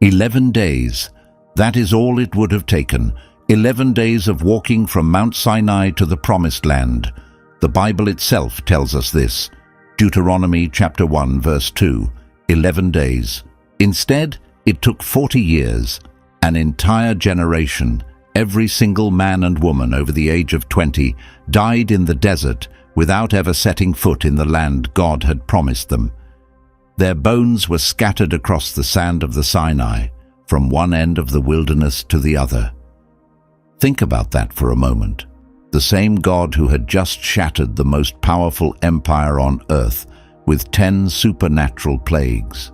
11 days. That is all it would have taken. 11 days of walking from Mount Sinai to the Promised Land. The Bible itself tells us this. Deuteronomy chapter 1 verse 2. 11 days. Instead, it took 40 years. An entire generation, every single man and woman over the age of 20, died in the desert without ever setting foot in the land God had promised them. Their bones were scattered across the sand of the Sinai, from one end of the wilderness to the other. Think about that for a moment. The same God who had just shattered the most powerful empire on earth with 10 supernatural plagues.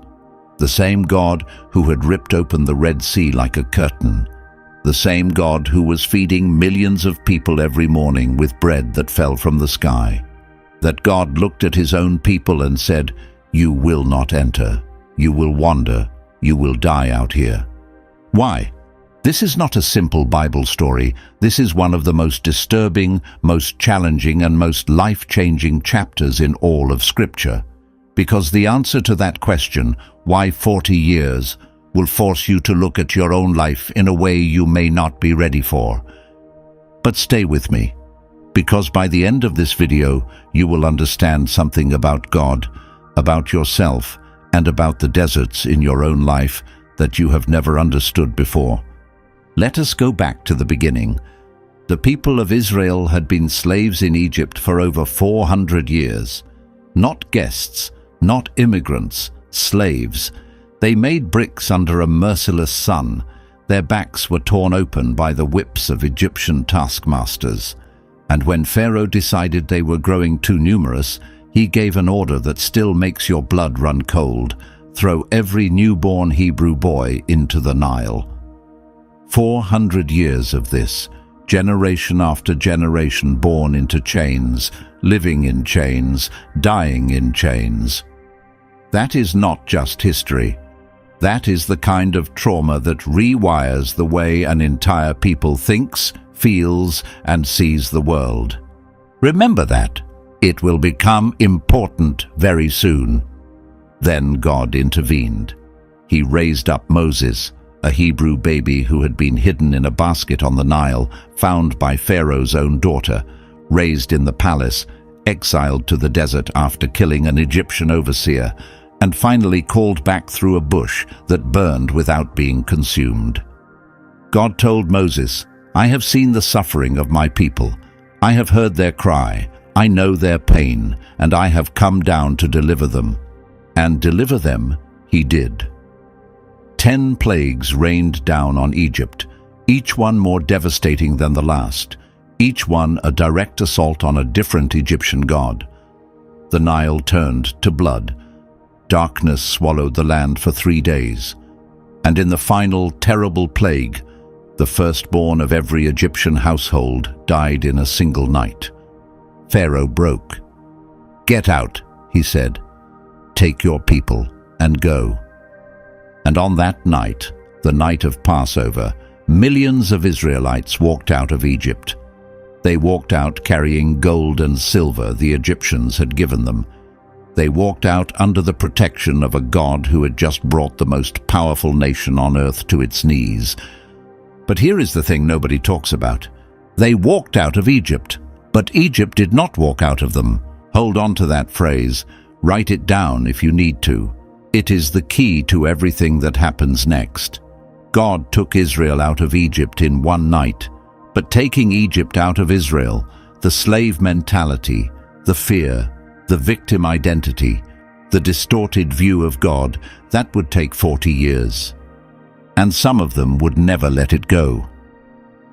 The same God who had ripped open the Red Sea like a curtain. The same God who was feeding millions of people every morning with bread that fell from the sky. That God looked at his own people and said, "You will not enter. You will wander. You will die out here." Why? This is not a simple Bible story. This is one of the most disturbing, most challenging, and most life-changing chapters in all of Scripture. Because the answer to that question, why 40 years, will force you to look at your own life in a way you may not be ready for. But stay with me, because by the end of this video, you will understand something about God, about yourself, and about the deserts in your own life that you have never understood before. Let us go back to the beginning. The people of Israel had been slaves in Egypt for over 400 years. Not guests, not immigrants, slaves. They made bricks under a merciless sun. Their backs were torn open by the whips of Egyptian taskmasters. And when Pharaoh decided they were growing too numerous, he gave an order that still makes your blood run cold. Throw every newborn Hebrew boy into the Nile. 400 years of this, generation after generation born into chains, living in chains, dying in chains. That is not just history. That is the kind of trauma that rewires the way an entire people thinks, feels, and sees the world. Remember that. It will become important very soon. Then God intervened. He raised up Moses, a Hebrew baby who had been hidden in a basket on the Nile, found by Pharaoh's own daughter, raised in the palace, exiled to the desert after killing an Egyptian overseer, and finally called back through a bush that burned without being consumed. God told Moses, "I have seen the suffering of my people. I have heard their cry. I know their pain, and I have come down to deliver them." And deliver them he did. 10 plagues rained down on Egypt, each one more devastating than the last, each one a direct assault on a different Egyptian god. The Nile turned to blood. Darkness swallowed the land for 3 days. And in the final terrible plague, the firstborn of every Egyptian household died in a single night. Pharaoh broke. "Get out," he said. "Take your people and go." And on that night, the night of Passover, millions of Israelites walked out of Egypt. They walked out carrying gold and silver the Egyptians had given them. They walked out under the protection of a God who had just brought the most powerful nation on earth to its knees. But here is the thing nobody talks about. They walked out of Egypt, but Egypt did not walk out of them. Hold on to that phrase. Write it down if you need to. It is the key to everything that happens next. God took Israel out of Egypt in one night, but taking Egypt out of Israel, the slave mentality, the fear, the victim identity, the distorted view of God, that would take 40 years. And some of them would never let it go.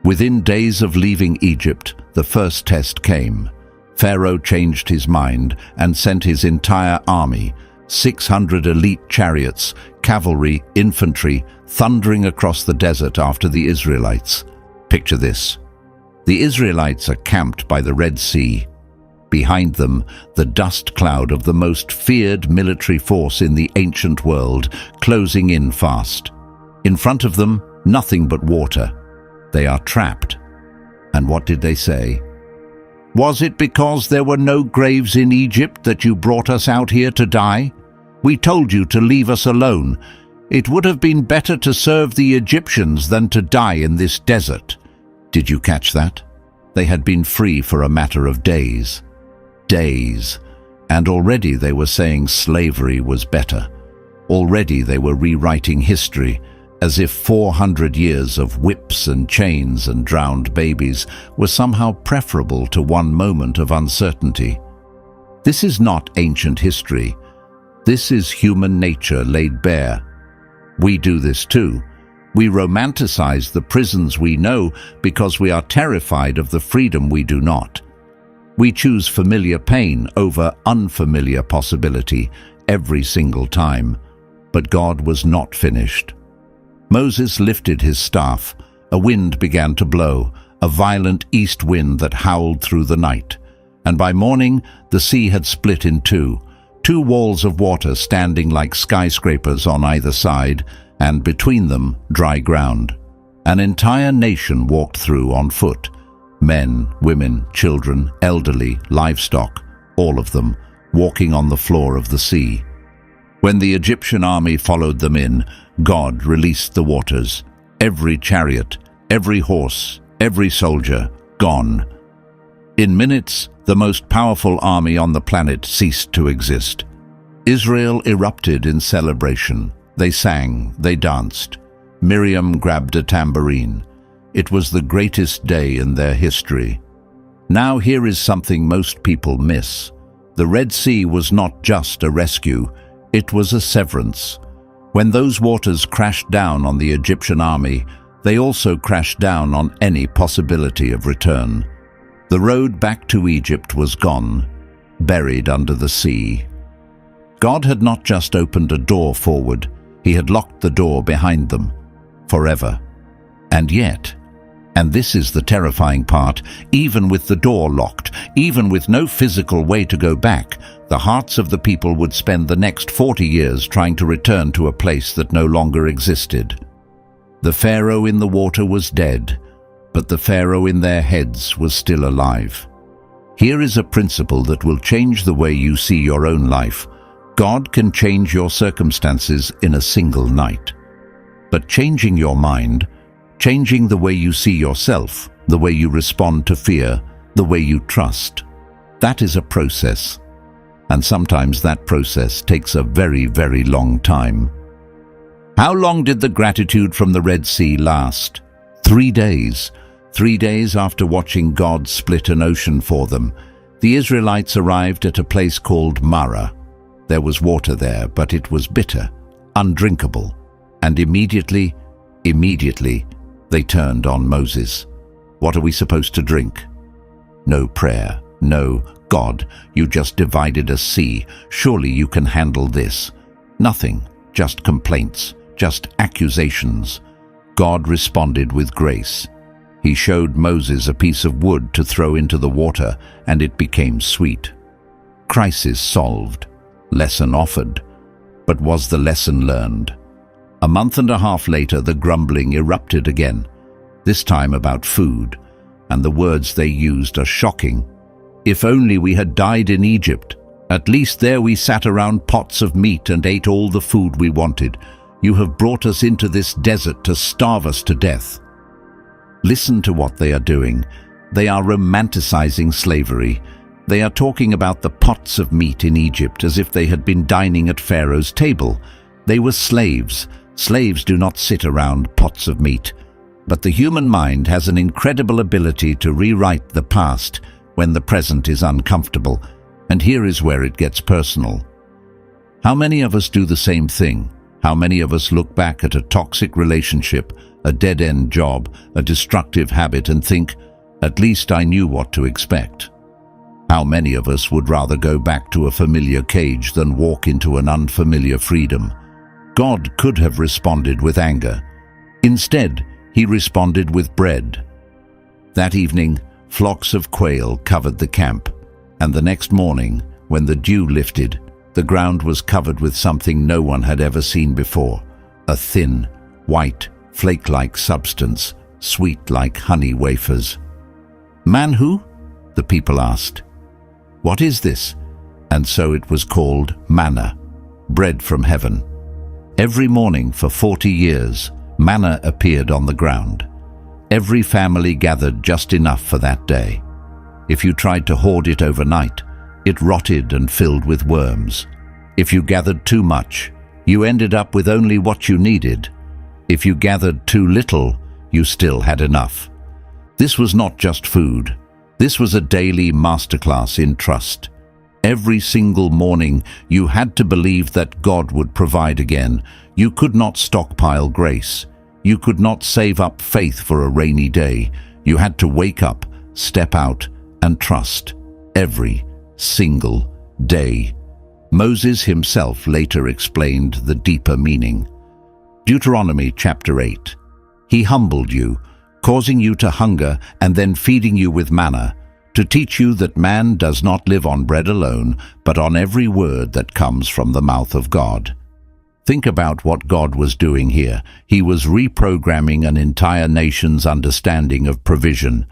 Within days of leaving Egypt, the first test came. Pharaoh changed his mind and sent his entire army, 600 elite chariots, cavalry, infantry, thundering across the desert after the Israelites. Picture this. The Israelites are camped by the Red Sea. Behind them, the dust cloud of the most feared military force in the ancient world, closing in fast. In front of them, nothing but water. They are trapped. And what did they say? "Was it because there were no graves in Egypt that you brought us out here to die? We told you to leave us alone. "It would have been better to serve the Egyptians than to die in this desert." Did you catch that? They had been free for a matter of days. Days. And already they were saying slavery was better. Already they were rewriting history, as if 400 years of whips and chains and drowned babies were somehow preferable to one moment of uncertainty. This is not ancient history. This is human nature laid bare. We do this too. We romanticize the prisons we know because we are terrified of the freedom we do not. We choose familiar pain over unfamiliar possibility every single time. But God was not finished. Moses lifted his staff. A wind began to blow, a violent east wind that howled through the night. And by morning, the sea had split in two walls of water standing like skyscrapers on either side, and between them, dry ground. An entire nation walked through on foot. Men, women, children, elderly, livestock, all of them, walking on the floor of the sea. When the Egyptian army followed them in, God released the waters. Every chariot, every horse, every soldier, gone. In minutes, the most powerful army on the planet ceased to exist. Israel erupted in celebration. They sang, they danced. Miriam grabbed a tambourine. It was the greatest day in their history. Now here is something most people miss. The Red Sea was not just a rescue. It was a severance. When those waters crashed down on the Egyptian army, they also crashed down on any possibility of return. The road back to Egypt was gone, buried under the sea. God had not just opened a door forward, He had locked the door behind them, forever. And yet, and this is the terrifying part, even with the door locked, even with no physical way to go back, the hearts of the people would spend the next 40 years trying to return to a place that no longer existed. The Pharaoh in the water was dead, but the Pharaoh in their heads was still alive. Here is a principle that will change the way you see your own life. God can change your circumstances in a single night. But changing your mind, changing the way you see yourself, the way you respond to fear, the way you trust, that is a process. And sometimes that process takes a very, very long time. How long did the gratitude from the Red Sea last? 3 days. 3 days after watching God split an ocean for them, the Israelites arrived at a place called Marah. There was water there, but it was bitter, undrinkable. And immediately, they turned on Moses. What are we supposed to drink? No prayer, no, God, you just divided a sea. Surely you can handle this. Nothing, just complaints, just accusations. God responded with grace. He showed Moses a piece of wood to throw into the water, and it became sweet. Crisis solved. Lesson offered. But was the lesson learned? A month and a half later, the grumbling erupted again, this time about food, and the words they used are shocking. If only we had died in Egypt. At least there we sat around pots of meat and ate all the food we wanted. You have brought us into this desert to starve us to death. Listen to what they are doing. They are romanticizing slavery. They are talking about the pots of meat in Egypt as if they had been dining at Pharaoh's table. They were slaves. Slaves do not sit around pots of meat. But the human mind has an incredible ability to rewrite the past when the present is uncomfortable. And here is where it gets personal. How many of us do the same thing? How many of us look back at a toxic relationship, a dead-end job, a destructive habit and think, at least I knew what to expect? How many of us would rather go back to a familiar cage than walk into an unfamiliar freedom? God could have responded with anger. Instead, He responded with bread. That evening, flocks of quail covered the camp, and the next morning, when the dew lifted, the ground was covered with something no one had ever seen before, a thin, white, flake-like substance, sweet like honey wafers. "Manhu?" the people asked. "What is this?" And so it was called manna, bread from heaven. Every morning for 40 years, manna appeared on the ground. Every family gathered just enough for that day. If you tried to hoard it overnight, it rotted and filled with worms. If you gathered too much, you ended up with only what you needed. If you gathered too little, you still had enough. This was not just food. This was a daily masterclass in trust. Every single morning, you had to believe that God would provide again. You could not stockpile grace. You could not save up faith for a rainy day. You had to wake up, step out, and trust every single day. Moses himself later explained the deeper meaning. Deuteronomy chapter 8. He humbled you, causing you to hunger and then feeding you with manna, to teach you that man does not live on bread alone, but on every word that comes from the mouth of God. Think about what God was doing here. He was reprogramming an entire nation's understanding of provision.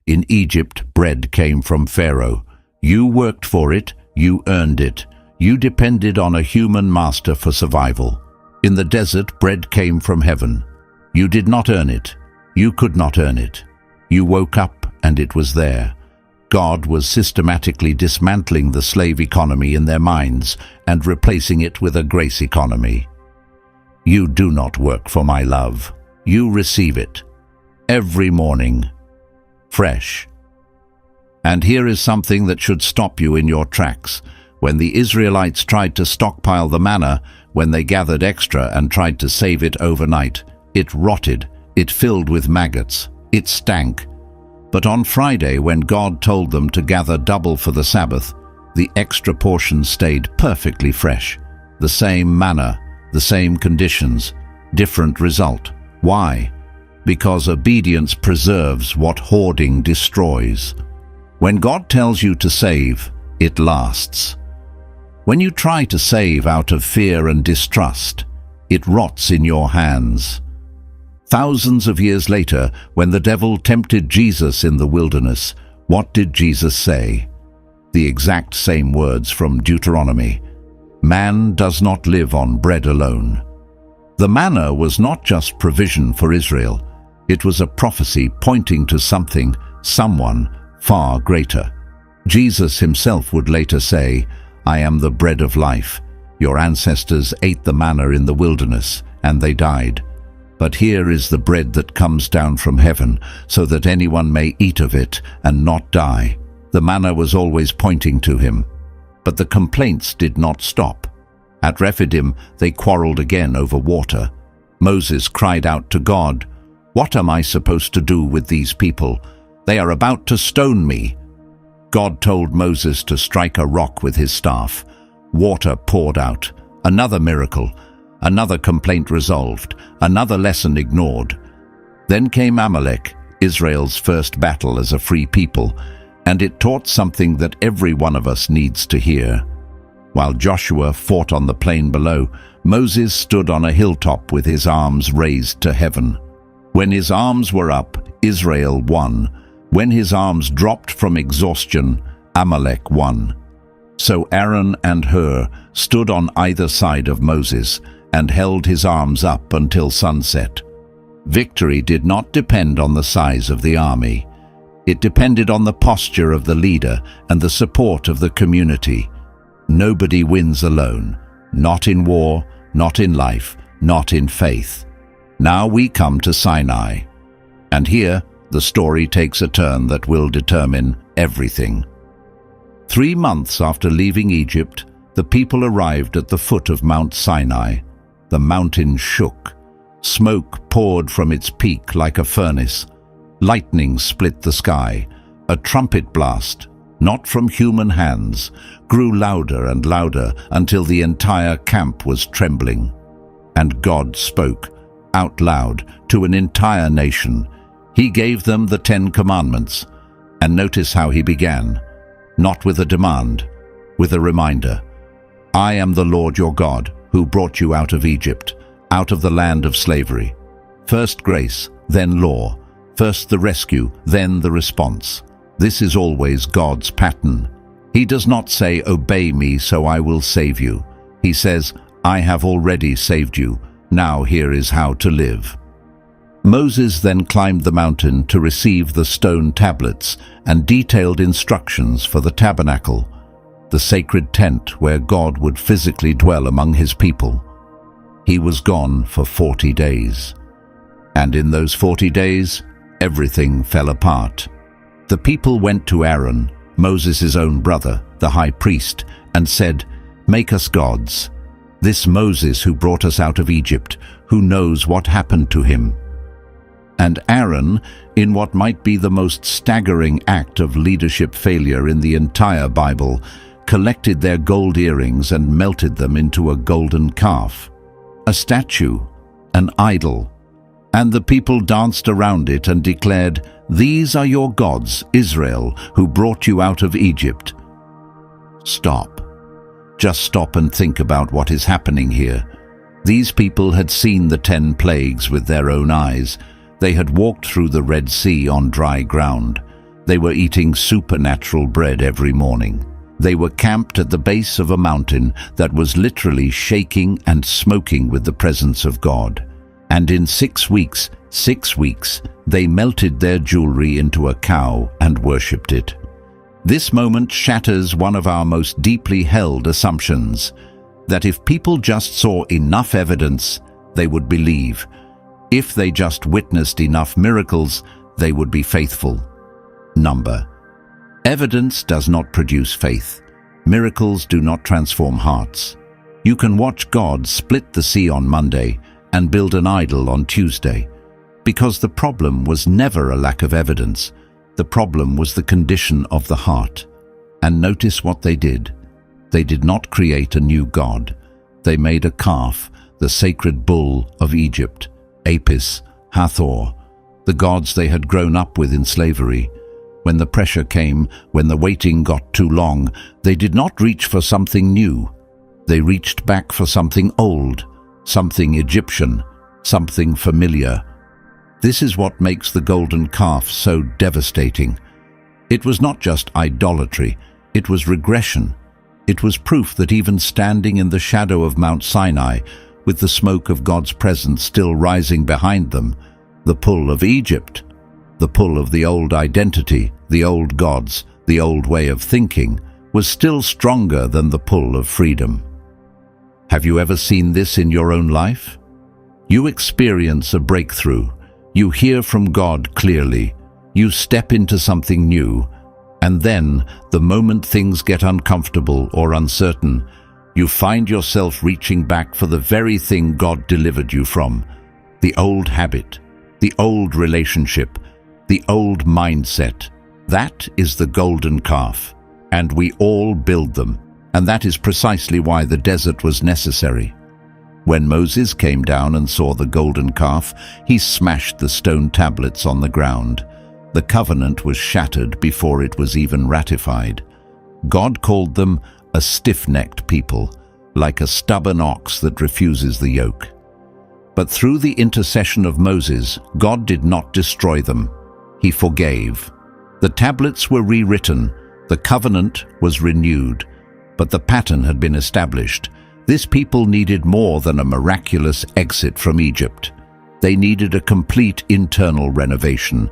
In Egypt, bread came from Pharaoh. You worked for it, you earned it. You depended on a human master for survival. In the desert, bread came from heaven. You did not earn it. You could not earn it. You woke up and it was there. God was systematically dismantling the slave economy in their minds and replacing it with a grace economy. You do not work for my love. You receive it. Every morning. Fresh. And here is something that should stop you in your tracks. When the Israelites tried to stockpile the manna, when they gathered extra and tried to save it overnight, it rotted, it filled with maggots, it stank. But on Friday, when God told them to gather double for the Sabbath, the extra portion stayed perfectly fresh. The same manna, the same conditions, different result. Why? Because obedience preserves what hoarding destroys. When God tells you to save, it lasts. When you try to save out of fear and distrust, it rots in your hands. Thousands of years later, when the devil tempted Jesus in the wilderness, what did Jesus say? The exact same words from Deuteronomy. Man does not live on bread alone. The manna was not just provision for Israel. It was a prophecy pointing to something, someone far greater. Jesus himself would later say, I am the bread of life. Your ancestors ate the manna in the wilderness, and they died. But here is the bread that comes down from heaven, so that anyone may eat of it and not die. The manna was always pointing to him. But the complaints did not stop. At Rephidim, they quarreled again over water. Moses cried out to God, What am I supposed to do with these people? They are about to stone me. God told Moses to strike a rock with his staff. Water poured out. Another miracle. Another complaint resolved, another lesson ignored. Then came Amalek, Israel's first battle as a free people, and it taught something that every one of us needs to hear. While Joshua fought on the plain below, Moses stood on a hilltop with his arms raised to heaven. When his arms were up, Israel won. When his arms dropped from exhaustion, Amalek won. So Aaron and Hur stood on either side of Moses and held his arms up until sunset. Victory did not depend on the size of the army. It depended on the posture of the leader and the support of the community. Nobody wins alone, not in war, not in life, not in faith. Now we come to Sinai. And here, the story takes a turn that will determine everything. 3 months after leaving Egypt, the people arrived at the foot of Mount Sinai. The mountain shook. Smoke poured from its peak like a furnace. Lightning split the sky. A trumpet blast, not from human hands, grew louder and louder until the entire camp was trembling. And God spoke, out loud, to an entire nation. He gave them the 10 Commandments. And notice how he began. Not with a demand, with a reminder. I am the Lord your God, who brought you out of Egypt, out of the land of slavery. First grace, then law. First the rescue, then the response. This is always God's pattern. He does not say, obey me so I will save you. He says, I have already saved you. Now here is how to live." Moses then climbed the mountain to receive the stone tablets and detailed instructions for the tabernacle, the sacred tent where God would physically dwell among his people. He was gone for 40 days. And in those 40 days, everything fell apart. The people went to Aaron, Moses' own brother, the high priest, and said, "Make us gods. This Moses who brought us out of Egypt, who knows what happened to him?" And Aaron, in what might be the most staggering act of leadership failure in the entire Bible, collected their gold earrings and melted them into a golden calf, a statue, an idol. And the people danced around it and declared, "These are your gods, Israel, who brought you out of Egypt." Stop. Just stop and think about what is happening here. These people had seen the 10 plagues with their own eyes. They had walked through the Red Sea on dry ground. They were eating supernatural bread every morning. They were camped at the base of a mountain that was literally shaking and smoking with the presence of God. And in 6 weeks, they melted their jewelry into a cow and worshipped it. This moment shatters one of our most deeply held assumptions, that if people just saw enough evidence, they would believe. If they just witnessed enough miracles, they would be faithful. Evidence does not produce faith. Miracles do not transform hearts. You can watch God split the sea on Monday and build an idol on Tuesday, because the problem was never a lack of evidence. The problem was the condition of the heart. And notice what they did. They did not create a new god. They made a calf, the sacred bull of Egypt, Apis, Hathor, the gods they had grown up with in slavery. When the pressure came, when the waiting got too long, they did not reach for something new. They reached back for something old, something Egyptian, something familiar. This is what makes the golden calf so devastating. It was not just idolatry, it was regression. It was proof that even standing in the shadow of Mount Sinai, with the smoke of God's presence still rising behind them, the pull of Egypt, the pull of the old identity, the old gods, the old way of thinking, was still stronger than the pull of freedom. Have you ever seen this in your own life? You experience a breakthrough. You hear from God clearly. You step into something new. And then, the moment things get uncomfortable or uncertain, you find yourself reaching back for the very thing God delivered you from. The old habit, the old relationship, the old mindset. That is the golden calf. And we all build them. And that is precisely why the desert was necessary. When Moses came down and saw the golden calf, he smashed the stone tablets on the ground. The covenant was shattered before it was even ratified. God called them a stiff-necked people, like a stubborn ox that refuses the yoke. But through the intercession of Moses, God did not destroy them. He forgave. The tablets were rewritten, the covenant was renewed, but the pattern had been established. This people needed more than a miraculous exit from Egypt. They needed a complete internal renovation,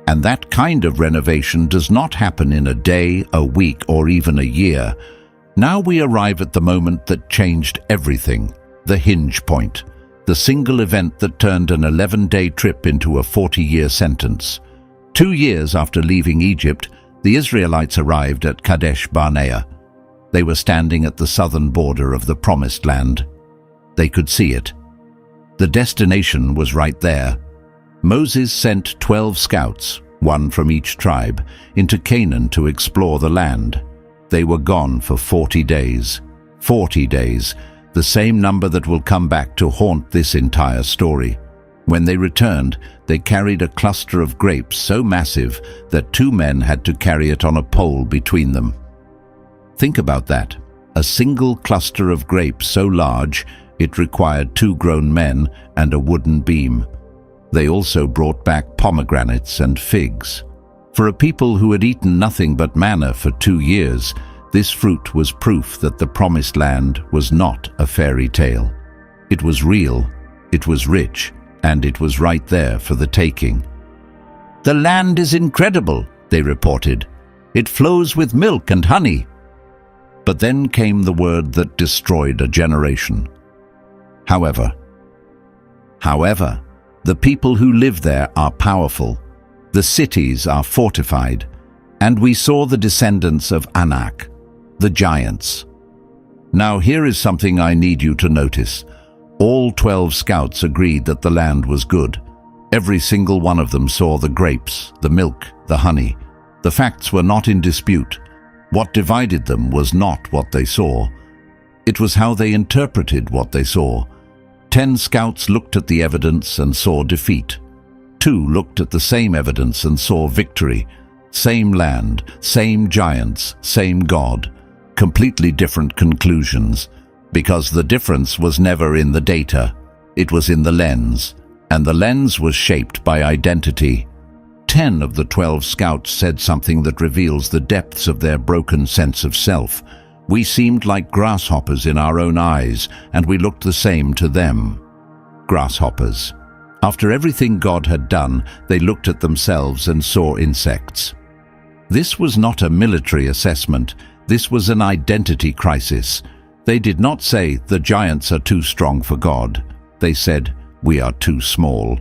and that kind of renovation does not happen in a day, a week, or even a year. Now we arrive at the moment that changed everything, the hinge point, the single event that turned an 11-day trip into a 40-year sentence. 2 years after leaving Egypt, the Israelites arrived at Kadesh Barnea. They were standing at the southern border of the Promised Land. They could see it. The destination was right there. Moses sent 12 scouts, one from each tribe, into Canaan to explore the land. They were gone for 40 days. 40 days, the same number that will come back to haunt this entire story. When they returned, they carried a cluster of grapes so massive that 2 men had to carry it on a pole between them. Think about that. A single cluster of grapes so large, it required 2 grown men and a wooden beam. They also brought back pomegranates and figs. For a people who had eaten nothing but manna for 2 years, This fruit was proof that the promised land was not a fairy tale. It was real, it was rich, and it was right there for the taking. "The land is incredible," they reported. "It flows with milk and honey." But then came the word that destroyed a generation. However, the people who live there are powerful, the cities are fortified, and we saw the descendants of Anak, the giants. Now here is something I need you to notice. All 12 scouts agreed that the land was good. Every single one of them saw the grapes, the milk, the honey. The facts were not in dispute. What divided them was not what they saw. It was how they interpreted what they saw. 10 scouts looked at the evidence and saw defeat. 2 looked at the same evidence and saw victory. Same land, same giants, same God. Completely different conclusions, because the difference was never in the data. It was in the lens, and the lens was shaped by identity. 10 of the 12 scouts said something that reveals the depths of their broken sense of self. "We seemed like grasshoppers in our own eyes, and we looked the same to them." Grasshoppers. After everything God had done, they looked at themselves and saw insects. This was not a military assessment. This was an identity crisis. They did not say, "The giants are too strong for God." They said, "We are too small."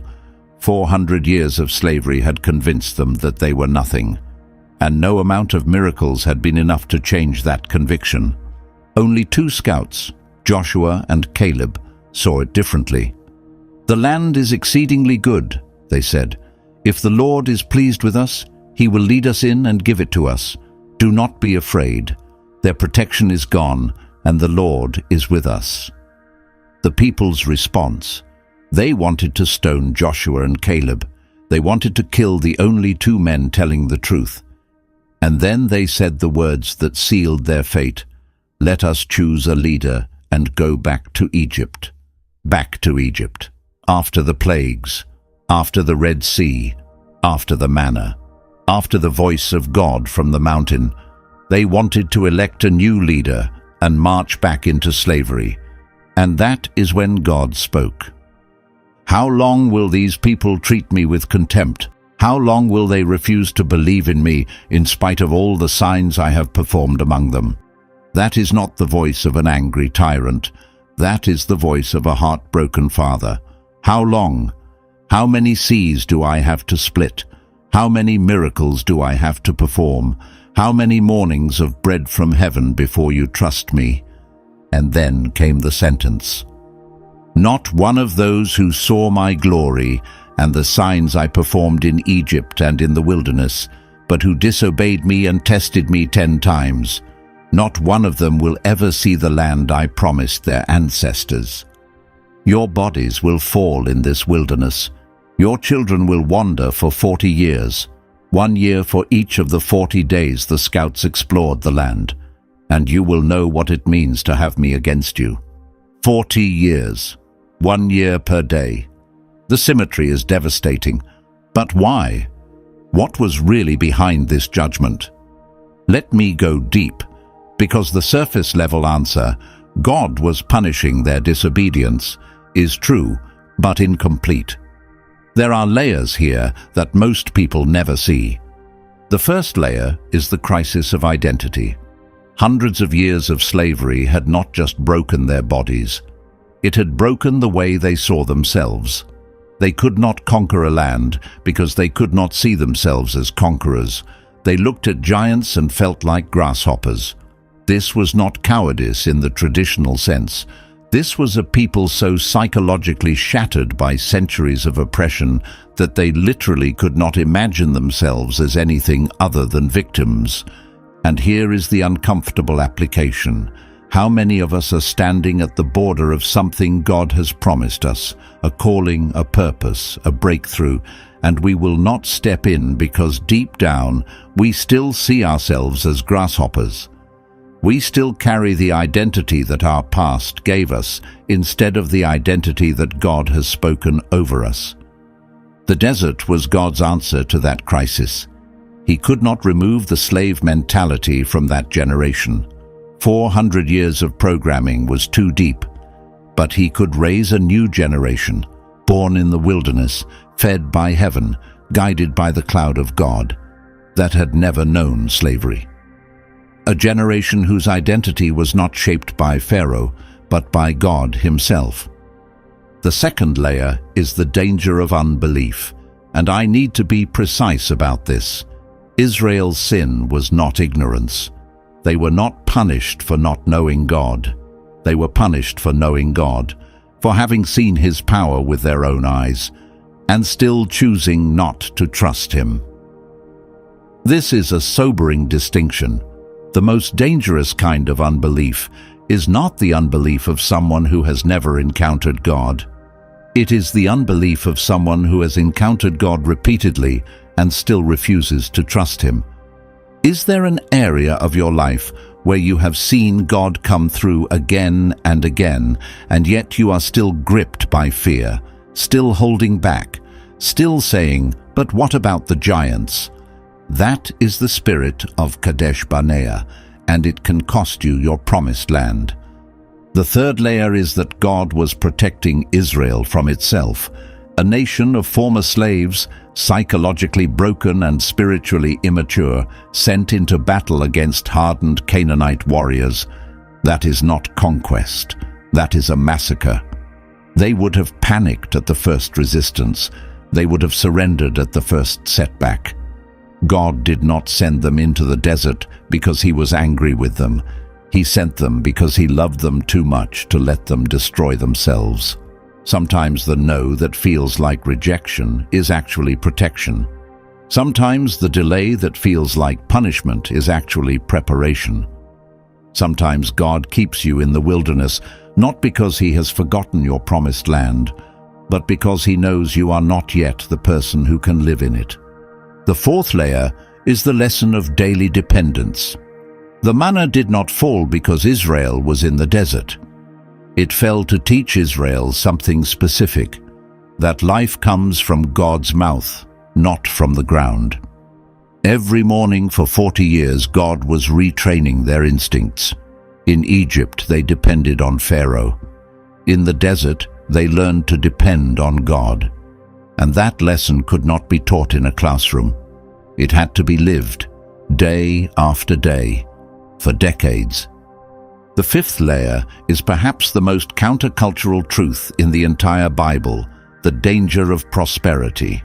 400 years of slavery had convinced them that they were nothing, and no amount of miracles had been enough to change that conviction. Only 2 scouts, Joshua and Caleb, saw it differently. "The land is exceedingly good," they said. "If the Lord is pleased with us, He will lead us in and give it to us. Do not be afraid. Their protection is gone, and the Lord is with us." The people's response. They wanted to stone Joshua and Caleb. They wanted to kill the only 2 men telling the truth. And then they said the words that sealed their fate. "Let us choose a leader and go back to Egypt." Back to Egypt. After the plagues, after the Red Sea, after the manna, after the voice of God from the mountain. They wanted to elect a new leader and march back into slavery. And that is when God spoke. "How long will these people treat me with contempt? How long will they refuse to believe in me in spite of all the signs I have performed among them?" That is not the voice of an angry tyrant. That is the voice of a heartbroken father. How long? How many seas do I have to split? How many miracles do I have to perform? How many mornings of bread from heaven before you trust me? And then came the sentence. "Not one of those who saw my glory and the signs I performed in Egypt and in the wilderness, but who disobeyed me and tested me 10 times. Not one of them will ever see the land I promised their ancestors. Your bodies will fall in this wilderness. Your children will wander for 40 years, 1 year for each of the 40 days the scouts explored the land, and you will know what it means to have me against you. 40 years, 1 year per day. The symmetry is devastating. But why? What was really behind this judgment? Let me go deep, because the surface-level answer, God was punishing their disobedience, is true, but incomplete. There are layers here that most people never see. The first layer is the crisis of identity. Hundreds of years of slavery had not just broken their bodies. It had broken the way they saw themselves. They could not conquer a land because they could not see themselves as conquerors. They looked at giants and felt like grasshoppers. This was not cowardice in the traditional sense. This was a people so psychologically shattered by centuries of oppression that they literally could not imagine themselves as anything other than victims. And here is the uncomfortable application. How many of us are standing at the border of something God has promised us, a calling, a purpose, a breakthrough, and we will not step in because deep down we still see ourselves as grasshoppers. We still carry the identity that our past gave us instead of the identity that God has spoken over us. The desert was God's answer to that crisis. He could not remove the slave mentality from that generation. 400 years of programming was too deep. But he could raise a new generation, born in the wilderness, fed by heaven, guided by the cloud of God, that had never known slavery. A generation whose identity was not shaped by Pharaoh, but by God himself. The second layer is the danger of unbelief, and I need to be precise about this. Israel's sin was not ignorance. They were not punished for not knowing God. They were punished for knowing God, for having seen his power with their own eyes, and still choosing not to trust him. This is a sobering distinction. The most dangerous kind of unbelief is not the unbelief of someone who has never encountered God. It is the unbelief of someone who has encountered God repeatedly and still refuses to trust him. Is there an area of your life where you have seen God come through again and again, and yet you are still gripped by fear, still holding back, still saying, "But what about the giants?" That is the spirit of Kadesh Barnea, and it can cost you your promised land. The third layer is that God was protecting Israel from itself, a nation of former slaves, psychologically broken and spiritually immature, sent into battle against hardened Canaanite warriors. That is not conquest. That is a massacre. They would have panicked at the first resistance. They would have surrendered at the first setback. God did not send them into the desert because he was angry with them. He sent them because he loved them too much to let them destroy themselves. Sometimes the no that feels like rejection is actually protection. Sometimes the delay that feels like punishment is actually preparation. Sometimes God keeps you in the wilderness not because he has forgotten your promised land, but because he knows you are not yet the person who can live in it. The fourth layer is the lesson of daily dependence. The manna did not fall because Israel was in the desert. It fell to teach Israel something specific, that life comes from God's mouth, not from the ground. Every morning for 40 years, God was retraining their instincts. In Egypt, they depended on Pharaoh. In the desert, they learned to depend on God. And that lesson could not be taught in a classroom. It had to be lived, day after day, for decades. The fifth layer is perhaps the most countercultural truth in the entire Bible, the danger of prosperity.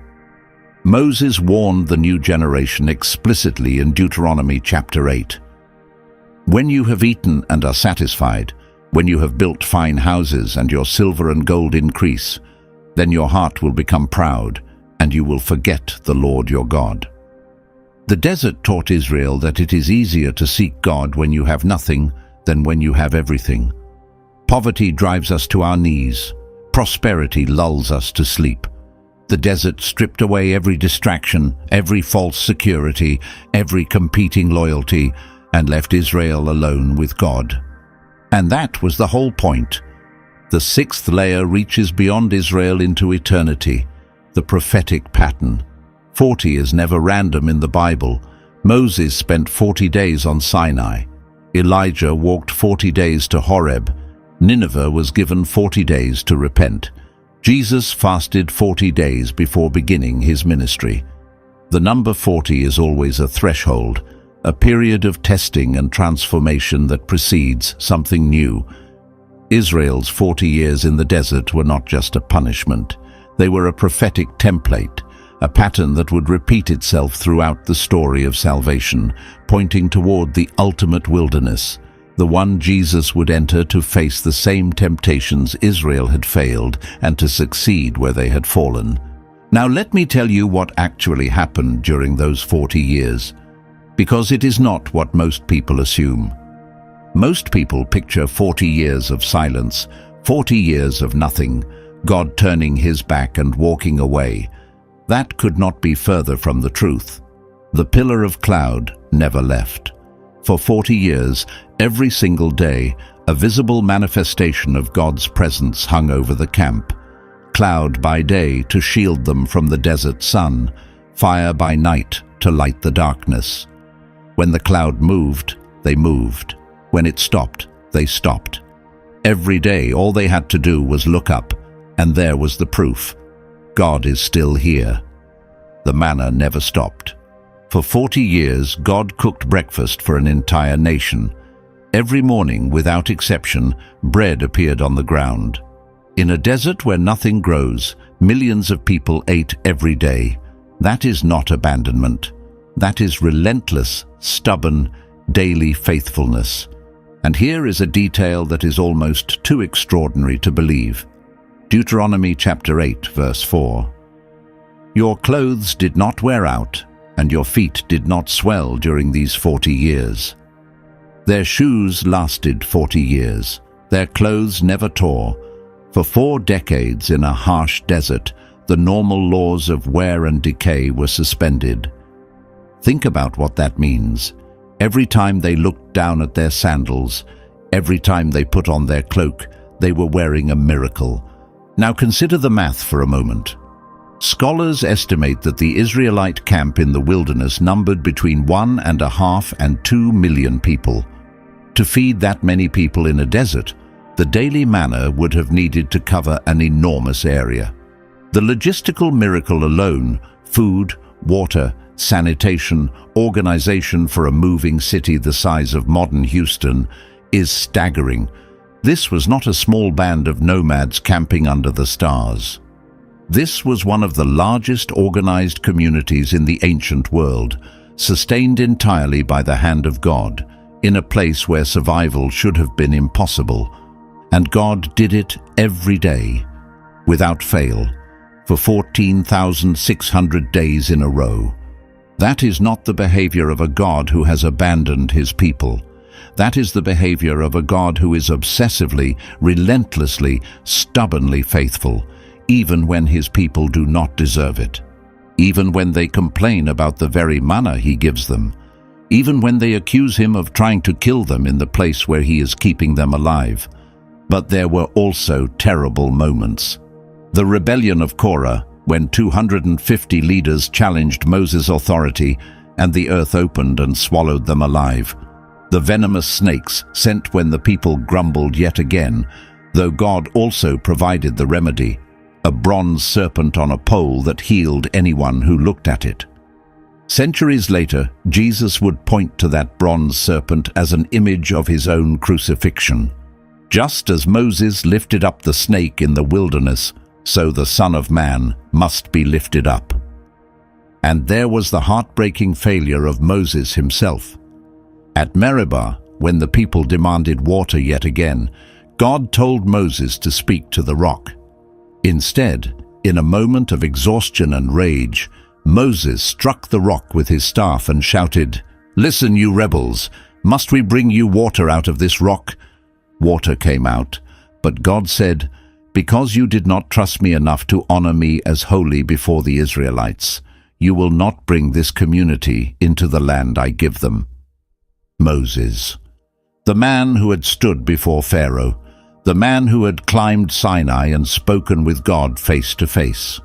Moses warned the new generation explicitly in Deuteronomy chapter 8. When you have eaten and are satisfied, when you have built fine houses and your silver and gold increase, then your heart will become proud, and you will forget the Lord your God. The desert taught Israel that it is easier to seek God when you have nothing than when you have everything. Poverty drives us to our knees. Prosperity lulls us to sleep. The desert stripped away every distraction, every false security, every competing loyalty, and left Israel alone with God. And that was the whole point. The sixth layer reaches beyond Israel into eternity, the prophetic pattern. 40 is never random in the Bible. Moses spent 40 days on Sinai. Elijah walked 40 days to Horeb. Nineveh was given 40 days to repent. Jesus fasted 40 days before beginning his ministry. The number 40 is always a threshold, a period of testing and transformation that precedes something new. Israel's 40 years in the desert were not just a punishment. They were a prophetic template, a pattern that would repeat itself throughout the story of salvation, pointing toward the ultimate wilderness, the one Jesus would enter to face the same temptations Israel had failed and to succeed where they had fallen. Now let me tell you what actually happened during those 40 years, because it is not what most people assume. Most people picture 40 years of silence, 40 years of nothing, God turning his back and walking away. That could not be further from the truth. The pillar of cloud never left. For 40 years, every single day, a visible manifestation of God's presence hung over the camp. Cloud by day to shield them from the desert sun, fire by night to light the darkness. When the cloud moved, they moved. When it stopped, they stopped. Every day, all they had to do was look up, and there was the proof. God is still here. The manna never stopped. For 40 years, God cooked breakfast for an entire nation. Every morning, without exception, bread appeared on the ground. In a desert where nothing grows, millions of people ate every day. That is not abandonment. That is relentless, stubborn, daily faithfulness. And here is a detail that is almost too extraordinary to believe. Deuteronomy chapter 8, verse 4. Your clothes did not wear out, and your feet did not swell during these 40 years. Their shoes lasted 40 years. Their clothes never tore. For 4 decades in a harsh desert, the normal laws of wear and decay were suspended. Think about what that means. Every time they looked down at their sandals, every time they put on their cloak, they were wearing a miracle. Now consider the math for a moment. Scholars estimate that the Israelite camp in the wilderness numbered between 1.5 and 2 million people. To feed that many people in a desert, the daily manna would have needed to cover an enormous area. The logistical miracle alone, food, water, sanitation, organization for a moving city the size of modern Houston, is staggering. This was not a small band of nomads camping under the stars. This was one of the largest organized communities in the ancient world, sustained entirely by the hand of God, in a place where survival should have been impossible. And God did it every day, without fail, for 14,600 days in a row. That is not the behavior of a God who has abandoned his people. That is the behavior of a God who is obsessively, relentlessly, stubbornly faithful, even when his people do not deserve it, even when they complain about the very manna he gives them, even when they accuse him of trying to kill them in the place where he is keeping them alive. But there were also terrible moments. The rebellion of Korah, when 250 leaders challenged Moses' authority and the earth opened and swallowed them alive. The venomous snakes sent when the people grumbled yet again, though God also provided the remedy, a bronze serpent on a pole that healed anyone who looked at it. Centuries later, Jesus would point to that bronze serpent as an image of his own crucifixion. Just as Moses lifted up the snake in the wilderness, so the Son of Man must be lifted up. And there was the heartbreaking failure of Moses himself. At Meribah, when the people demanded water yet again, God told Moses to speak to the rock. Instead, in a moment of exhaustion and rage, Moses struck the rock with his staff and shouted, "Listen, you rebels, must we bring you water out of this rock?" Water came out, but God said, "Because you did not trust me enough to honor me as holy before the Israelites, you will not bring this community into the land I give them." Moses, the man who had stood before Pharaoh, the man who had climbed Sinai and spoken with God face to face,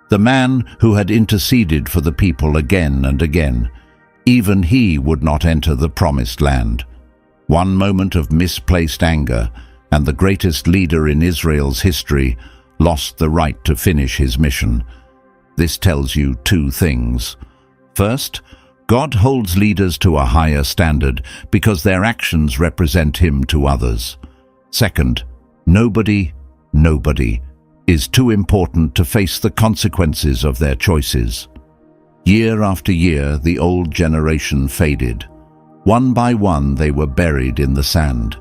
the man who had interceded for the people again and again, even he would not enter the promised land. One moment of misplaced anger, and the greatest leader in Israel's history lost the right to finish his mission. This tells you 2 things. First, God holds leaders to a higher standard because their actions represent him to others. Second, nobody is too important to face the consequences of their choices. Year after year, the old generation faded. One by one, they were buried in the sand.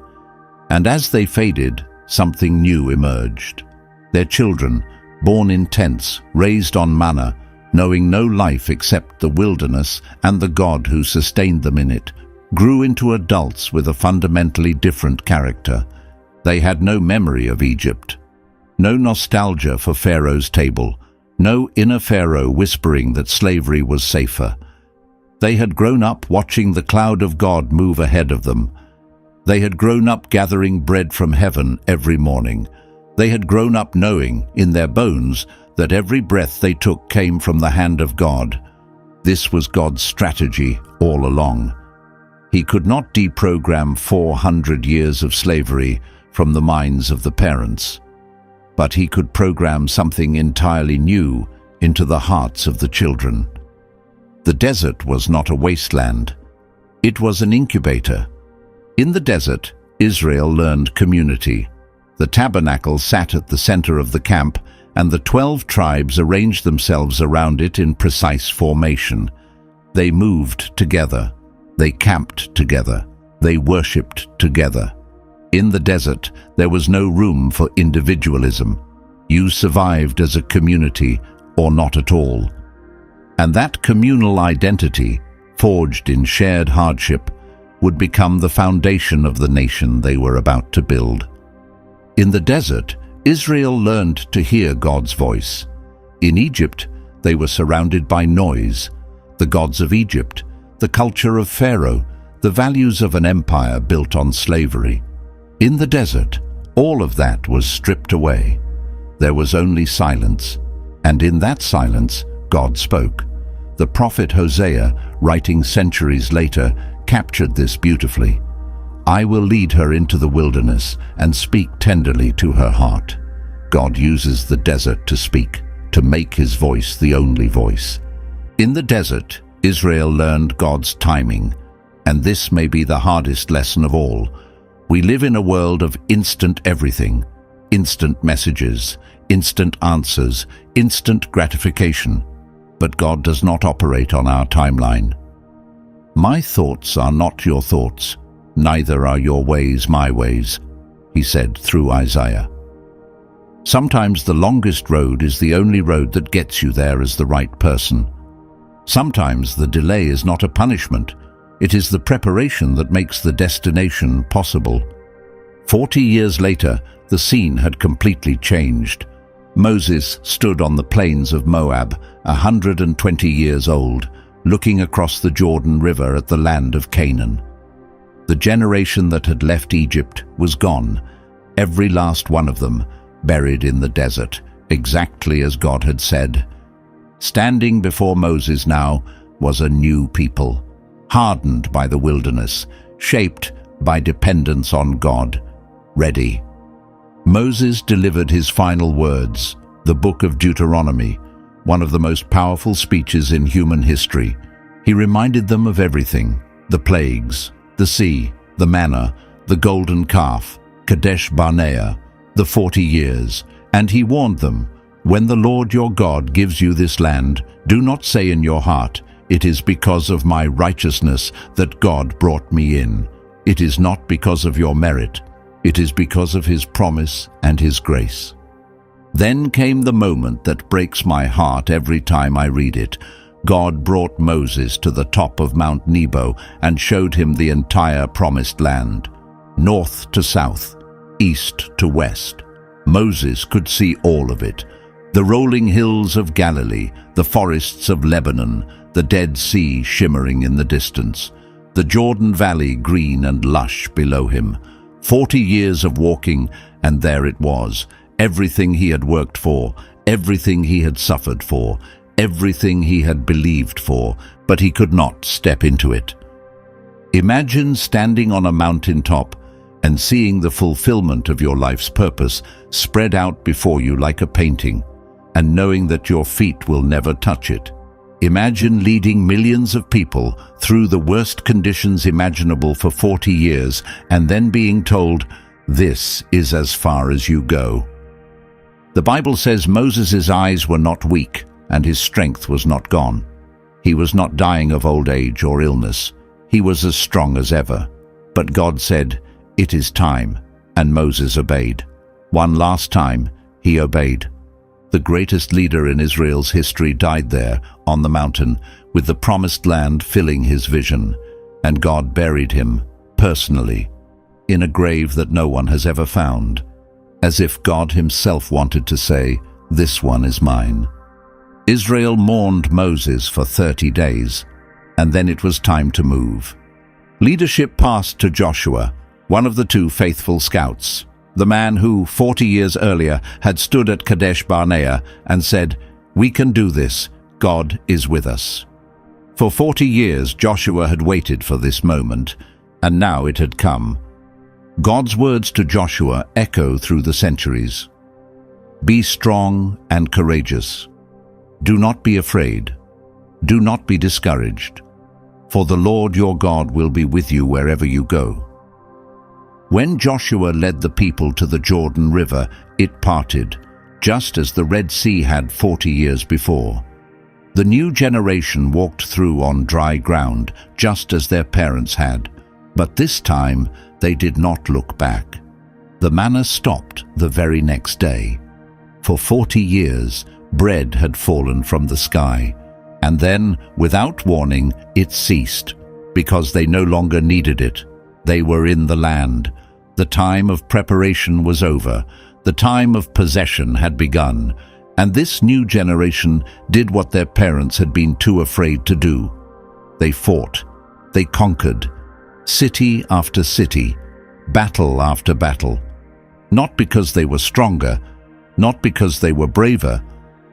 And as they faded, something new emerged. Their children, born in tents, raised on manna, knowing no life except the wilderness and the God who sustained them in it, grew into adults with a fundamentally different character. They had no memory of Egypt, no nostalgia for Pharaoh's table, no inner Pharaoh whispering that slavery was safer. They had grown up watching the cloud of God move ahead of them. They had grown up gathering bread from heaven every morning. They had grown up knowing, in their bones, that every breath they took came from the hand of God, This was God's strategy all along. He could not deprogram 400 years of slavery from the minds of the parents, but he could program something entirely new into the hearts of the children. The desert was not a wasteland. It was an incubator. In the desert, Israel learned community. The tabernacle sat at the center of the camp, and the 12 tribes arranged themselves around it in precise formation. They moved together. They camped together. They worshipped together. In the desert, there was no room for individualism. You survived as a community or not at all. And that communal identity, forged in shared hardship, would become the foundation of the nation they were about to build. In the desert, Israel learned to hear God's voice. In Egypt, they were surrounded by noise, the gods of Egypt, the culture of Pharaoh, the values of an empire built on slavery. In the desert, all of that was stripped away. There was only silence, and in that silence, God spoke. The prophet Hosea, writing centuries later, captured this beautifully. I will lead her into the wilderness and speak tenderly to her heart. God uses the desert to speak, to make his voice the only voice. In the desert, Israel learned God's timing, and this may be the hardest lesson of all. We live in a world of instant everything, instant messages, instant answers, instant gratification. But God does not operate on our timeline. My thoughts are not your thoughts, neither are your ways my ways, he said through Isaiah. Sometimes the longest road is the only road that gets you there as the right person. Sometimes the delay is not a punishment. It is the preparation that makes the destination possible. 40 years later, the scene had completely changed. Moses stood on the plains of Moab, 120 years old, looking across the Jordan River at the land of Canaan. The generation that had left Egypt was gone, every last one of them, buried in the desert, exactly as God had said. Standing before Moses now was a new people, hardened by the wilderness, shaped by dependence on God, ready. Moses delivered his final words, the book of Deuteronomy, one of the most powerful speeches in human history. He reminded them of everything: the plagues, the sea, the manna, the golden calf, Kadesh Barnea, the 40 years, and he warned them, when the Lord your God gives you this land, do not say in your heart, it is because of my righteousness that God brought me in. It is not because of your merit. It is because of his promise and his grace. Then came the moment that breaks my heart every time I read it. God brought Moses to the top of Mount Nebo and showed him the entire promised land, north to south, east to west. Moses could see all of it: the rolling hills of Galilee, the forests of Lebanon, the Dead Sea shimmering in the distance, the Jordan Valley green and lush below him. 40 years of walking, and there it was, everything he had worked for, everything he had suffered for, everything he had believed for, but he could not step into it. Imagine standing on a mountaintop and seeing the fulfillment of your life's purpose spread out before you like a painting, and knowing that your feet will never touch it. Imagine leading millions of people through the worst conditions imaginable for 40 years and then being told, this is as far as you go. The Bible says Moses' eyes were not weak and his strength was not gone. He was not dying of old age or illness. He was as strong as ever. But God said, it is time, and Moses obeyed. One last time, he obeyed. The greatest leader in Israel's history died there, on the mountain, with the promised land filling his vision, and God buried him, personally, in a grave that no one has ever found, as if God himself wanted to say, this one is mine. Israel mourned Moses for 30 days, and then it was time to move. Leadership passed to Joshua, one of the 2 faithful scouts, the man who, 40 years earlier, had stood at Kadesh Barnea and said, we can do this, God is with us. For 40 years Joshua had waited for this moment, and now it had come. God's words to Joshua echo through the centuries. Be strong and courageous. Do not be afraid. Do not be discouraged, for the Lord your God will be with you wherever you go. When Joshua led the people to the Jordan River, it parted, just as the Red Sea had 40 years before. The new generation walked through on dry ground, just as their parents had, but this time they did not look back. The manna stopped the very next day. For 40 years, bread had fallen from the sky, and then, without warning, it ceased, because they no longer needed it. They were in the land. The time of preparation was over. The time of possession had begun, and this new generation did what their parents had been too afraid to do. They fought. They conquered. City after city, battle after battle. Not because they were stronger, not because they were braver,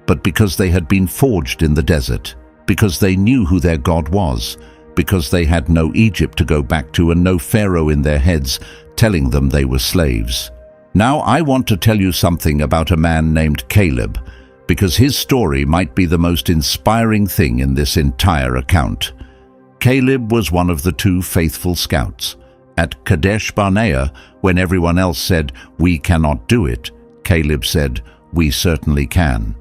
but because they had been forged in the desert, because they knew who their God was, because they had no Egypt to go back to and no Pharaoh in their heads telling them they were slaves. Now I want to tell you something about a man named Caleb, because his story might be the most inspiring thing in this entire account. Caleb was one of the 2 faithful scouts. At Kadesh Barnea, when everyone else said, "We cannot do it," Caleb said, "We certainly can."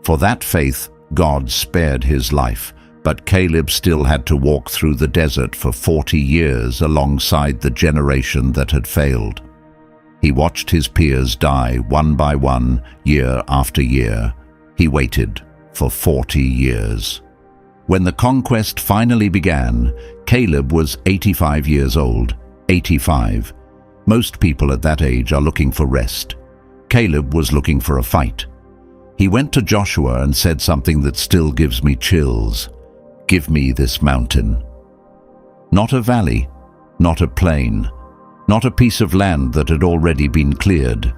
For that faith, God spared his life, but Caleb still had to walk through the desert for 40 years alongside the generation that had failed. He watched his peers die one by one, year after year. He waited for 40 years. When the conquest finally began, Caleb was 85 years old. 85. Most people at that age are looking for rest. Caleb was looking for a fight. He went to Joshua and said something that still gives me chills. "Give me this mountain." Not a valley, not a plain, not a piece of land that had already been cleared.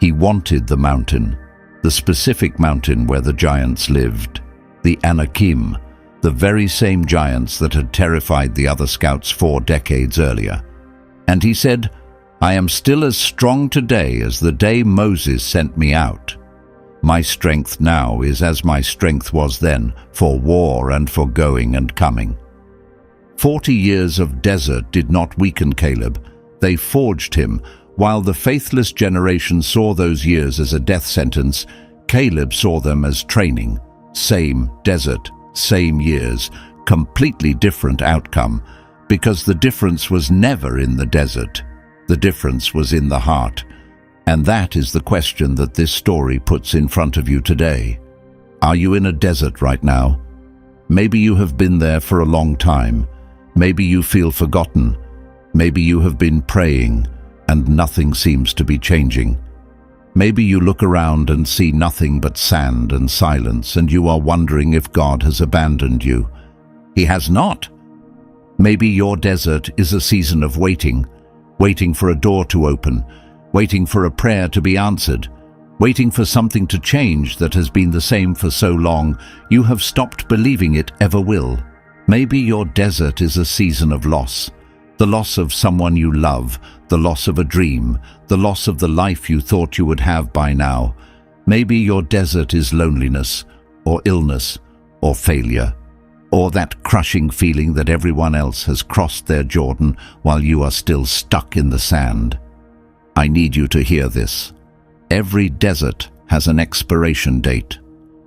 He wanted the mountain, the specific mountain where the giants lived, the Anakim, the very same giants that had terrified the other scouts 4 decades earlier. And he said, "I am still as strong today as the day Moses sent me out. My strength now is as my strength was then, for war and for going and coming." 40 years of desert did not weaken Caleb. They forged him. While the faithless generation saw those years as a death sentence, Caleb saw them as training. Same desert, same years, completely different outcome, because the difference was never in the desert. The difference was in the heart. And that is the question that this story puts in front of you today. Are you in a desert right now? Maybe you have been there for a long time. Maybe you feel forgotten. Maybe you have been praying and nothing seems to be changing. Maybe you look around and see nothing but sand and silence, and you are wondering if God has abandoned you. He has not. Maybe your desert is a season of waiting, waiting for a door to open, waiting for a prayer to be answered, waiting for something to change that has been the same for so long you have stopped believing it ever will. Maybe your desert is a season of loss, the loss of someone you love, the loss of a dream, the loss of the life you thought you would have by now. Maybe your desert is loneliness, or illness, or failure, or that crushing feeling that everyone else has crossed their Jordan while you are still stuck in the sand. I need you to hear this. Every desert has an expiration date.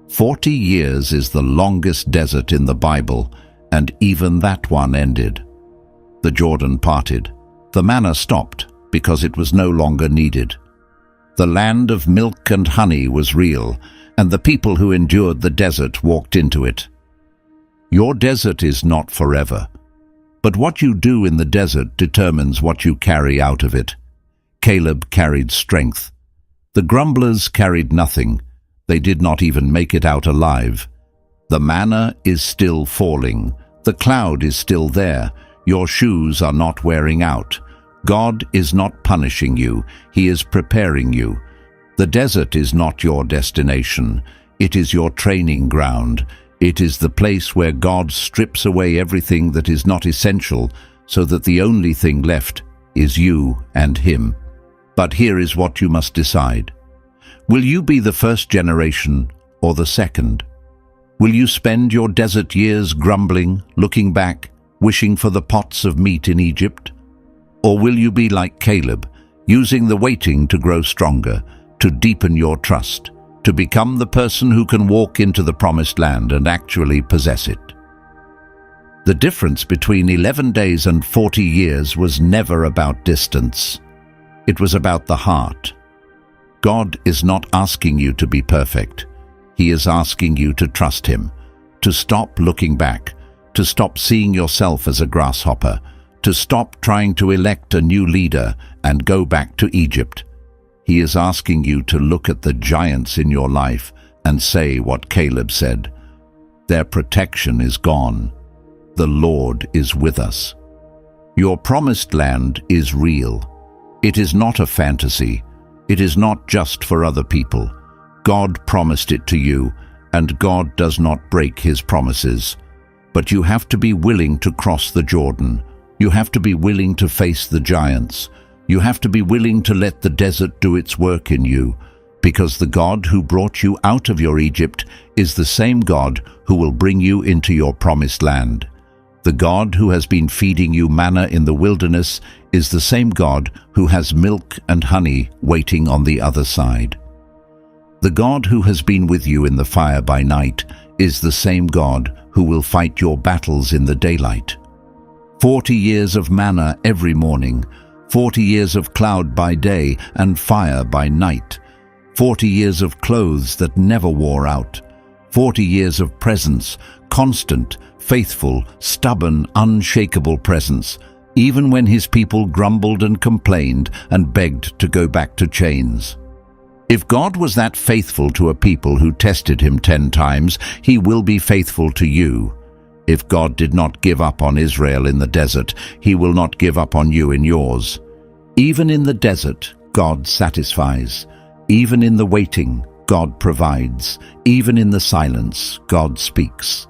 40 years is the longest desert in the Bible, and even that one ended. The Jordan parted. The manna stopped because it was no longer needed. The land of milk and honey was real, and the people who endured the desert walked into it. Your desert is not forever, but what you do in the desert determines what you carry out of it. Caleb carried strength. The grumblers carried nothing. They did not even make it out alive. The manna is still falling. The cloud is still there. Your shoes are not wearing out. God is not punishing you. He is preparing you. The desert is not your destination. It is your training ground. It is the place where God strips away everything that is not essential so that the only thing left is you and Him. But here is what you must decide. Will you be the first generation or the second? Will you spend your desert years grumbling, looking back, wishing for the pots of meat in Egypt? Or will you be like Caleb, using the waiting to grow stronger, to deepen your trust, to become the person who can walk into the promised land and actually possess it? The difference between 11 days and 40 years was never about distance. It was about the heart. God is not asking you to be perfect. He is asking you to trust Him, to stop looking back, to stop seeing yourself as a grasshopper, to stop trying to elect a new leader and go back to Egypt. He is asking you to look at the giants in your life and say what Caleb said. Their protection is gone. The Lord is with us. Your promised land is real. It is not a fantasy. It is not just for other people. God promised it to you, and God does not break His promises. But you have to be willing to cross the Jordan. You have to be willing to face the giants. You have to be willing to let the desert do its work in you, because the God who brought you out of your Egypt is the same God who will bring you into your promised land. The God who has been feeding you manna in the wilderness is the same God who has milk and honey waiting on the other side. The God who has been with you in the fire by night is the same God who will fight your battles in the daylight. 40 years of manna every morning, 40 years of cloud by day and fire by night, 40 years of clothes that never wore out, 40 years of presence, constant, faithful, stubborn, unshakable presence, even when His people grumbled and complained and begged to go back to chains. If God was that faithful to a people who tested Him 10 times, He will be faithful to you. If God did not give up on Israel in the desert, He will not give up on you in yours. Even in the desert, God satisfies. Even in the waiting, God provides. Even in the silence, God speaks.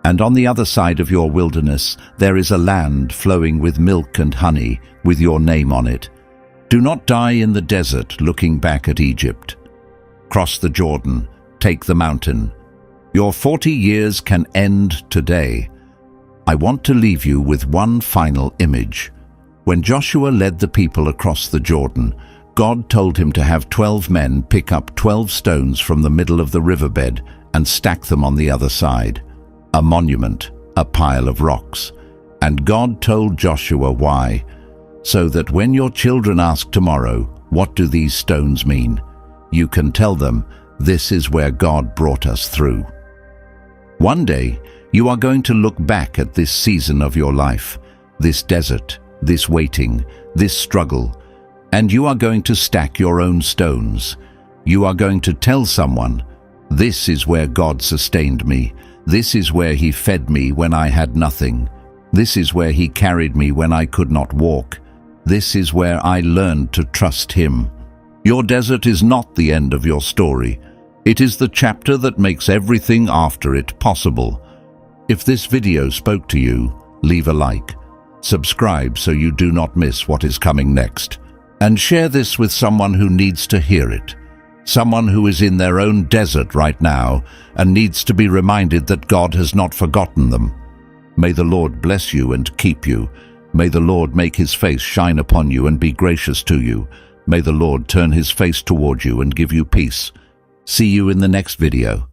And on the other side of your wilderness, there is a land flowing with milk and honey, with your name on it. Do not die in the desert looking back at Egypt. Cross the Jordan, take the mountain. Your 40 years can end today. I want to leave you with one final image. When Joshua led the people across the Jordan, God told him to have 12 men pick up 12 stones from the middle of the riverbed and stack them on the other side. A monument, a pile of rocks. And God told Joshua why, so that when your children ask tomorrow, "What do these stones mean?" you can tell them, "This is where God brought us through." One day, you are going to look back at this season of your life, this desert, this waiting, this struggle, and you are going to stack your own stones. You are going to tell someone, "This is where God sustained me. This is where He fed me when I had nothing. This is where He carried me when I could not walk. This is where I learned to trust Him." Your desert is not the end of your story. It is the chapter that makes everything after it possible. If this video spoke to you, leave a like, subscribe so you do not miss what is coming next, and share this with someone who needs to hear it. Someone who is in their own desert right now and needs to be reminded that God has not forgotten them. May the Lord bless you and keep you. May the Lord make His face shine upon you and be gracious to you. May the Lord turn His face toward you and give you peace. See you in the next video.